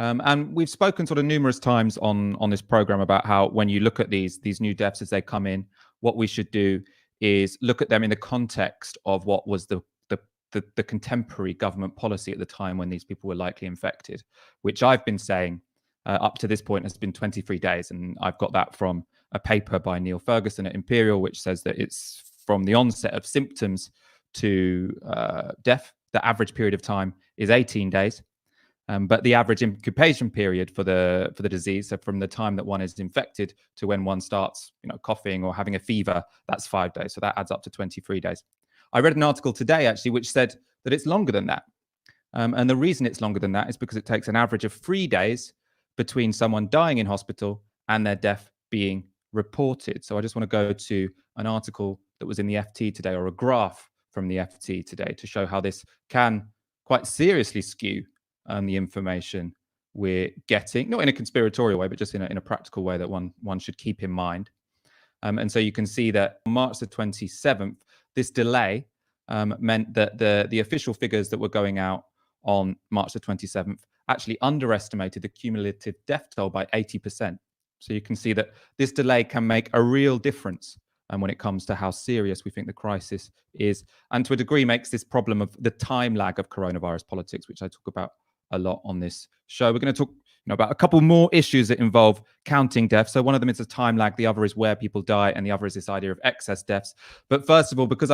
And we've spoken sort of numerous times on this program about how when you look at these new deaths as they come in, what we should do is look at them in the context of what was the contemporary government policy at the time when these people were likely infected, which I've been saying up to this point has been 23 days. And I've got that from a paper by Neil Ferguson at Imperial, which says that it's from the onset of symptoms to death. The average period of time is 18 days. But the average incubation period for the disease, so from the time that one is infected to when one starts, coughing or having a fever, that's 5 days. So that adds up to 23 days. I read an article today, actually, which said that it's longer than that. And the reason it's longer than that is because it takes an average of 3 days between someone dying in hospital and their death being reported. So I just want to go to an article that was in the FT today, or a graph from the FT today, to show how this can quite seriously skew the information we're getting, not in a conspiratorial way, but just in a practical way that one should keep in mind. And so you can see that on March the 27th, this delay meant that the official figures that were going out on March the 27th actually underestimated the cumulative death toll by 80%. So you can see that this delay can make a real difference when it comes to how serious we think the crisis is, and to a degree makes this problem of the time lag of coronavirus politics, which I talk about a lot on this show. We're going to talk about a couple more issues that involve counting deaths. So one of them is a time lag, the other is where people die, and the other is this idea of excess deaths. But first of all, because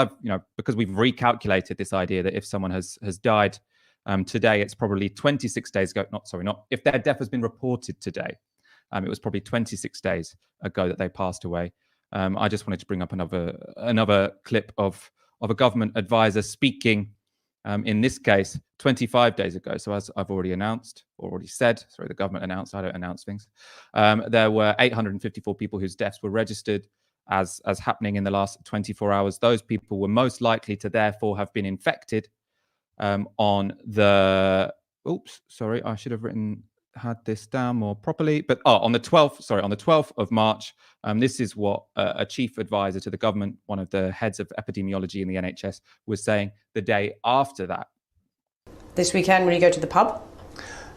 we've recalculated this idea that if someone has died today, it's probably 26 days ago. Not if their death has been reported today. It was probably 26 days ago that they passed away. I just wanted to bring up another clip of a government advisor speaking. In this case, 25 days ago. So as I've already said, the government announced, I don't announce things. There were 854 people whose deaths were registered as happening in the last 24 hours. Those people were most likely to therefore have been infected on the, I should have had this down more properly, but on the 12th of March, this is what a chief advisor to the government, one of the heads of epidemiology in the NHS, was saying the day after that. This weekend, when you go to the pub?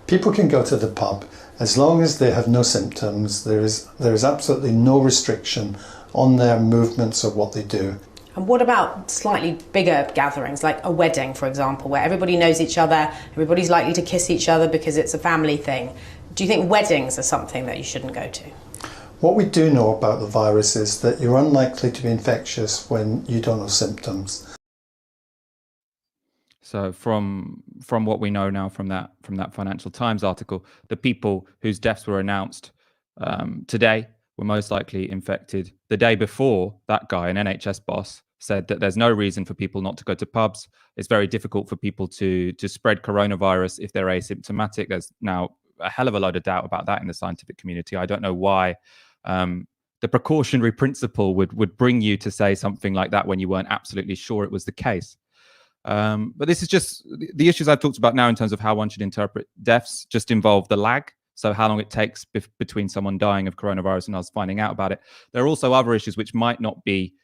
People can go to the pub as long as they have no symptoms. There is absolutely no restriction on their movements or what they do. And what about slightly bigger gatherings, like a wedding, for example, where everybody knows each other, everybody's likely to kiss each other because it's a family thing? Do you think weddings are something that you shouldn't go to? What we do know about the virus is that you're unlikely to be infectious when you don't have symptoms. So from what we know now from that Financial Times article, the people whose deaths were announced today were most likely infected the day before. That guy, an NHS boss, said that there's no reason for people not to go to pubs. It's very difficult for people to spread coronavirus if they're asymptomatic. There's now a hell of a load of doubt about that in the scientific community. I don't know why the precautionary principle would bring you to say something like that when you weren't absolutely sure it was the case. But this is just the issues I've talked about now in terms of how one should interpret deaths just involve the lag. So how long it takes between someone dying of coronavirus and us finding out about it. There are also other issues which might not be,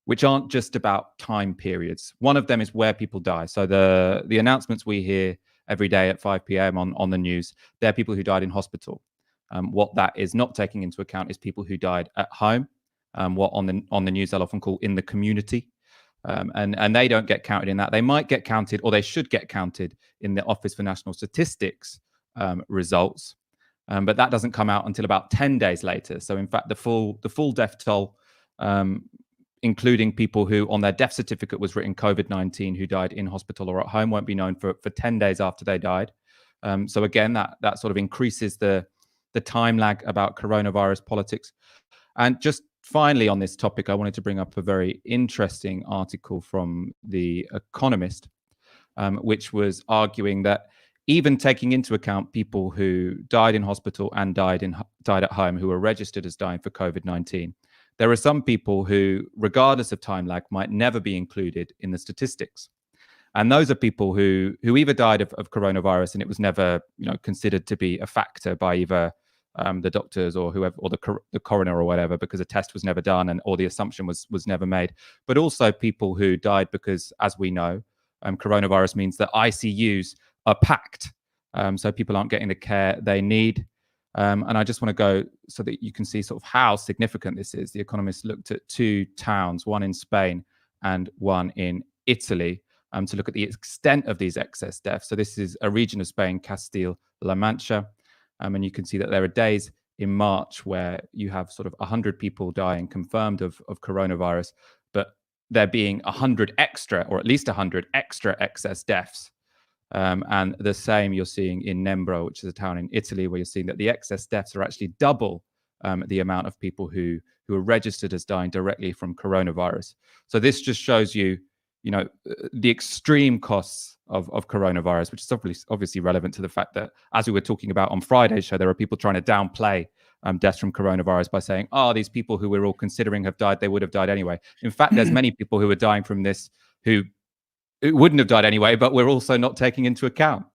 which aren't just about time periods. One of them is where people die. So the announcements we hear every day at 5 p.m. on the news, they're people who died in hospital. What that is not taking into account is people who died at home, what on the news they'll often call in the community. And they don't get counted in that. They might get counted, or they should get counted in the Office for National Statistics results, but that doesn't come out until about 10 days later. So in fact, the full death toll, including people who on their death certificate was written COVID-19 who died in hospital or at home, won't be known for 10 days after they died. So again, that sort of increases the time lag about coronavirus politics. And just finally on this topic, I wanted to bring up a very interesting article from The Economist, which was arguing that even taking into account people who died in hospital and died at home who were registered as dying for COVID-19, there are some people who, regardless of time lag, might never be included in the statistics. And those are people who either died of coronavirus and it was never considered to be a factor by either the doctors or whoever, or the coroner or whatever, because a test was never done or the assumption was never made. But also people who died because, as we know, coronavirus means that ICUs are packed. So people aren't getting the care they need. And I just want to go so that you can see sort of how significant this is. The Economist looked at 2 towns, one in Spain and one in Italy, to look at the extent of these excess deaths. So this is a region of Spain, Castile-La Mancha. And you can see that there are days in March where you have sort of 100 people dying confirmed of coronavirus, but there being 100 extra, or at least 100 extra excess deaths. And the same you're seeing in Nembro, which is a town in Italy, where you're seeing that the excess deaths are actually double the amount of people who are registered as dying directly from coronavirus. So this just shows you, the extreme costs of coronavirus, which is obviously relevant to the fact that, as we were talking about on Friday's show, there are people trying to downplay deaths from coronavirus by saying, these people who we're all considering have died, they would have died anyway. In fact, there's many people who are dying from this who it wouldn't have died anyway, but we're also not taking into account.